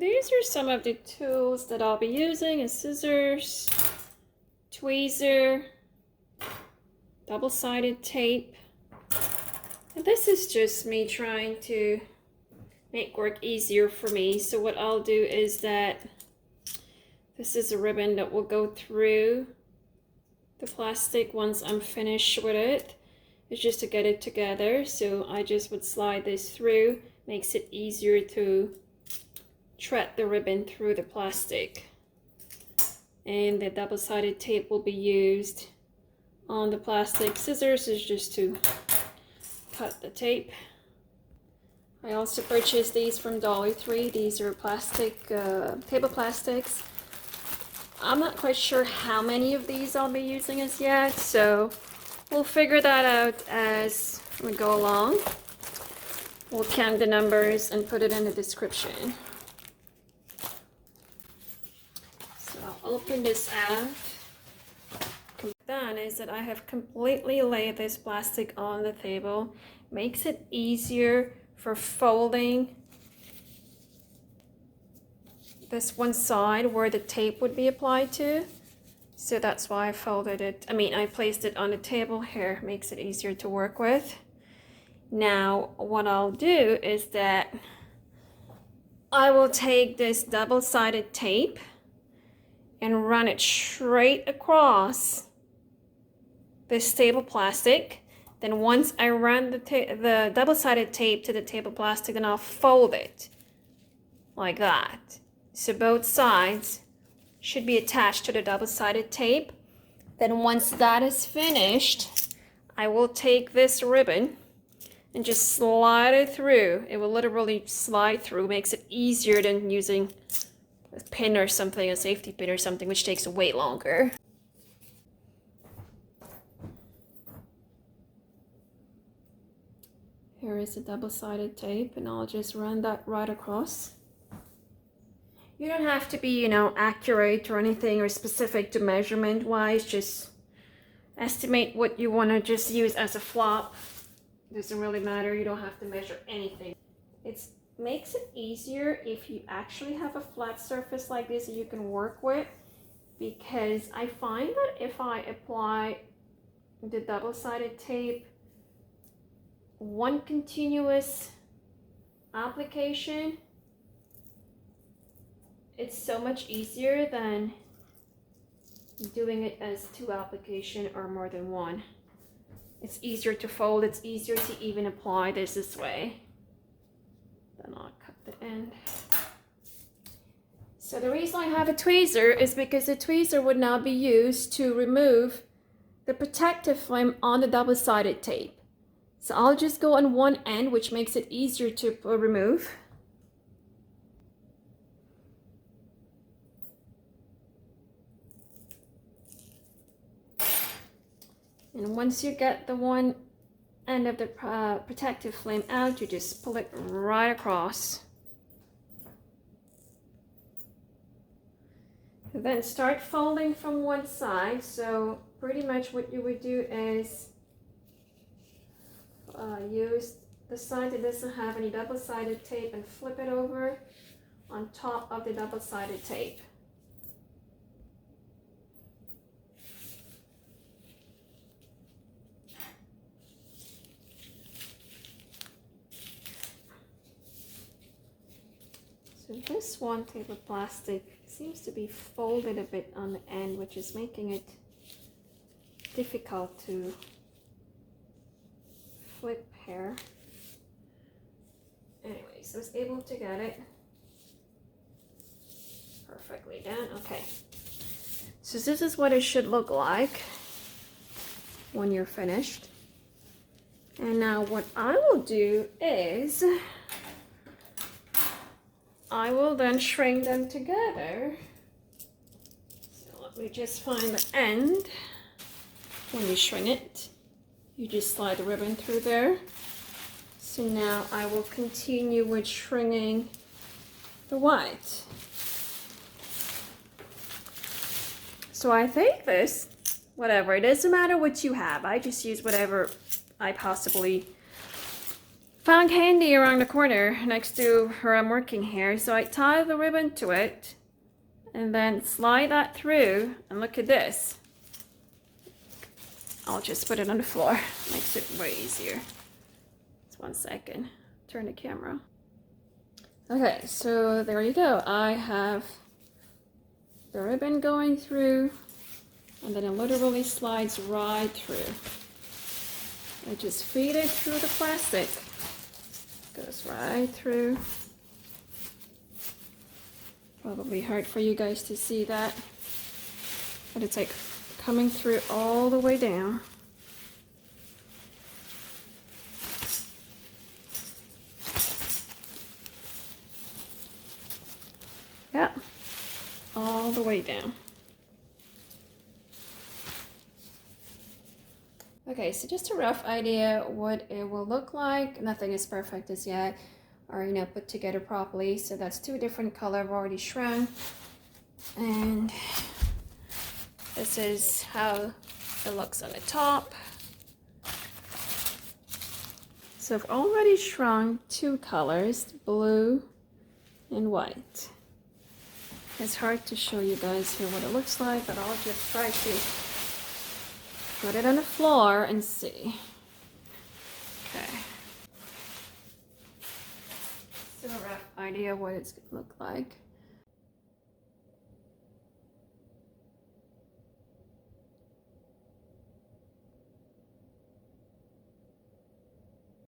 These are some of the tools that I'll be using: a scissors, tweezer, double-sided tape. And this is just me trying to make work easier for me. So what I'll do is that this is a ribbon that will go through the plastic once I'm finished with it. It's just to get it together. So I just would slide this through, makes it easier to thread the ribbon through the plastic. And the double-sided tape will be used on the plastic. Scissors is just to cut the tape. I also purchased these from Dollartree. These are plastic, table plastics. I'm not quite sure how many of these I'll be using as yet, so we'll figure that out as we go along. We'll count the numbers and put it in the description. So I'll open this out. Done is that I have completely laid this plastic on the table. Makes it easier for folding this one side where the tape would be applied to. So that's why I folded it. I placed it on the table here. Makes it easier to work with. Now what I'll do is that I will take this double-sided tape and run it straight across this table plastic. Then once I run the double-sided tape to the table plastic, then I'll fold it like that. So both sides should be attached to the double-sided tape. Then once that is finished, I will take this ribbon and just slide it through. It will literally slide through, makes it easier than using a pin or something, a safety pin or something, which takes way longer. Here is the double-sided tape, and I'll just run that right across. You don't have to be, accurate or anything or specific to measurement wise. Just estimate what you want to just use as a flop. Doesn't really matter. You don't have to measure anything. It makes it easier if you actually have a flat surface like this that you can work with, because I find that if I apply the double-sided tape one continuous application, it's so much easier than doing it as two application or more than one. It's easier to fold, it's easier to even apply this way. Then I'll cut the end. So the reason I have a tweezer is because the tweezer would now be used to remove the protective film on the double-sided tape. So I'll just go on one end, which makes it easier to remove. And once you get the one end of the protective flame out, you just pull it right across. Then start folding from one side. So pretty much what you would do is use the side that doesn't have any double-sided tape and flip it over on top of the double-sided tape. So this one table plastic seems to be folded a bit on the end, which is making it difficult to flip here. Anyway, so I was able to get it perfectly done. Okay, so this is what it should look like when you're finished. And now what I will do is I will then shrink them together. So let me just find the end. When you shrink it, you just slide the ribbon through there. So now I will continue with shrinking the white. So I think this, whatever, it doesn't matter what you have. I just use whatever I possibly found candy around the corner next to where I'm working here. So I tie the ribbon to it and then slide that through, and look at this. I'll just put it on the floor. Makes it way easier. Just 1 second. Turn the camera. Okay, so there you go. I have the ribbon going through, and then it literally slides right through. I just feed it through the plastic. Goes right through. Probably hard for you guys to see that, but it's like coming through all the way down. Yeah, all the way down. Okay, so just a rough idea what it will look like. Nothing is perfect as yet, or put together properly. So that's 2 different colors I've already shrunk, and this is how it looks on the top. So I've already shrunk 2 colors, blue and white. It's hard to show you guys here what it looks like, but I'll just try to put it on the floor and see. Okay. So a rough idea what it's gonna look like.